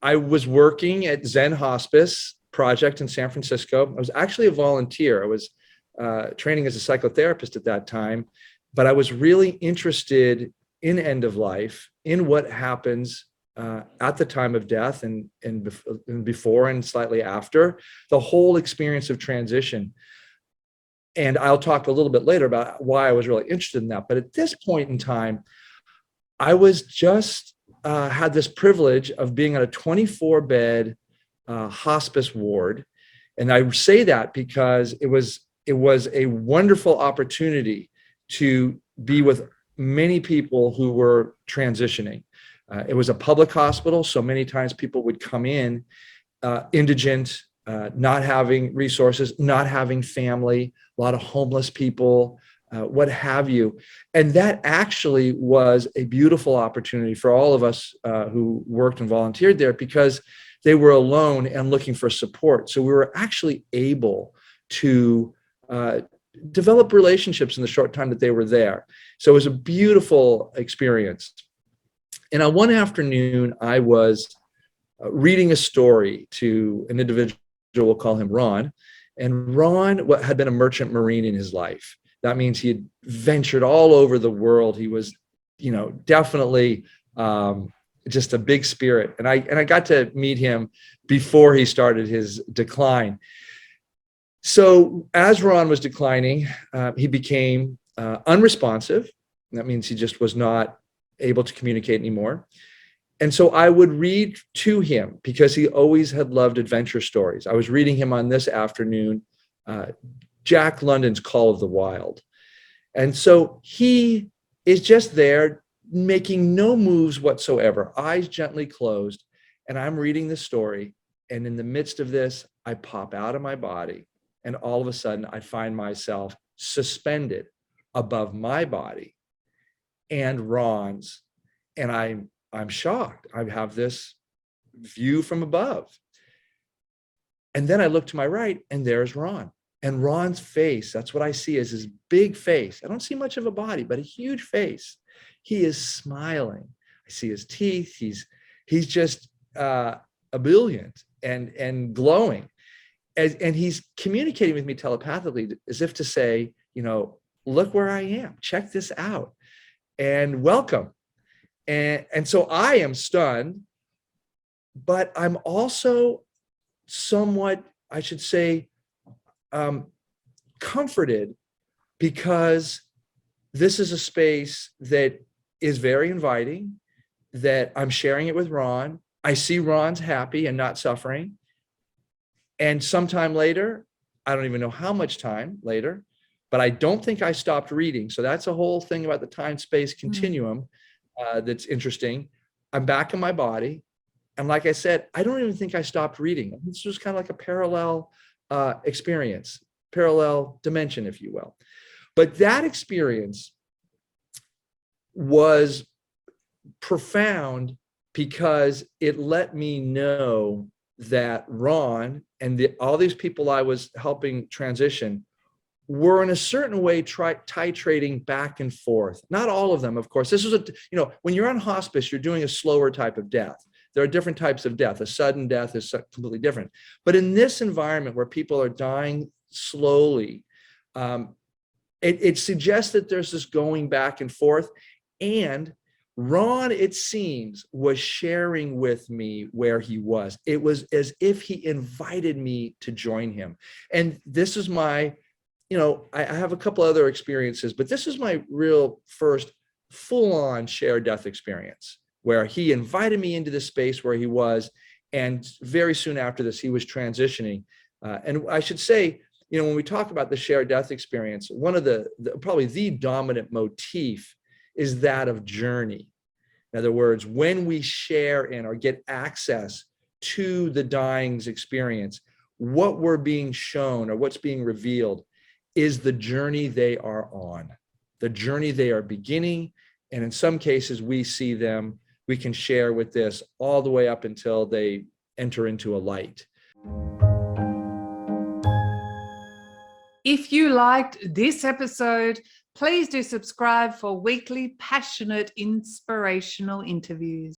I was working at Zen Hospice Project in San Francisco. I was actually a volunteer. I was training as a psychotherapist at that time, but I was really interested in end of life, in what happens at the time of death and before and slightly after, the whole experience of transition. And I'll talk a little bit later about why I was really interested in that. But at this point in time, I was just had this privilege of being on a 24-bed hospice ward. And I say that because it was a wonderful opportunity to be with many people who were transitioning. It was a public hospital, so many times people would come in indigent, not having resources, not having family, a lot of homeless people, what have you. And that actually was a beautiful opportunity for all of us who worked and volunteered there, because they were alone and looking for support. So we were actually able to develop relationships in the short time that they were there. So it was a beautiful experience. And on one afternoon, I was reading a story to an individual, we'll call him Ron. And Ron had been a merchant marine in his life. That means he had ventured all over the world. He was, definitely just a big spirit. And I got to meet him before he started his decline. So as Ron was declining, he became unresponsive. That means he just was not able to communicate anymore. And so I would read to him because he always had loved adventure stories. I was reading him on this afternoon, Jack London's Call of the Wild. And so he is just there making no moves whatsoever, eyes gently closed. And I'm reading the story. And in the midst of this, I pop out of my body. And all of a sudden, I find myself suspended above my body and Ron's. And I'm shocked. I have this view from above. And then I look to my right, and there's Ron. And Ron's face, that's what I see, is his big face. I don't see much of a body, but a huge face. He is smiling. I see his teeth. He's just ebullient and glowing. And he's communicating with me telepathically as if to say, look where I am. Check this out. And welcome. And so I am stunned, but I'm also somewhat, I should say, comforted, because this is a space that is very inviting, that I'm sharing it with Ron. I see Ron's happy and not suffering. And sometime later, I don't even know how much time later, but I don't think I stopped reading. So that's a whole thing about the time-space continuum that's interesting. I'm back in my body. And like I said, I don't even think I stopped reading. This was kind of like a parallel experience, parallel dimension, if you will. But that experience was profound because it let me know that Ron and all these people I was helping transition were in a certain way titrating back and forth. Not all of them, of course. This was when you're on hospice, you're doing a slower type of death. There are different types of death. A sudden death is completely different. But in this environment where people are dying slowly, it suggests that there's this going back and forth. And Ron, it seems, was sharing with me where he was. It was as if he invited me to join him. And this is my, I have a couple other experiences, but this is my real first full-on shared death experience, where he invited me into the space where he was. And very soon after this, he was transitioning. And I should say, when we talk about the shared death experience, one of probably the dominant motif is that of journey. In other words, when we share in or get access to the dying's experience, what we're being shown or what's being revealed is the journey they are on, the journey they are beginning. And in some cases, we can share with this all the way up until they enter into a light. If you liked this episode, please do subscribe for weekly passionate, inspirational interviews.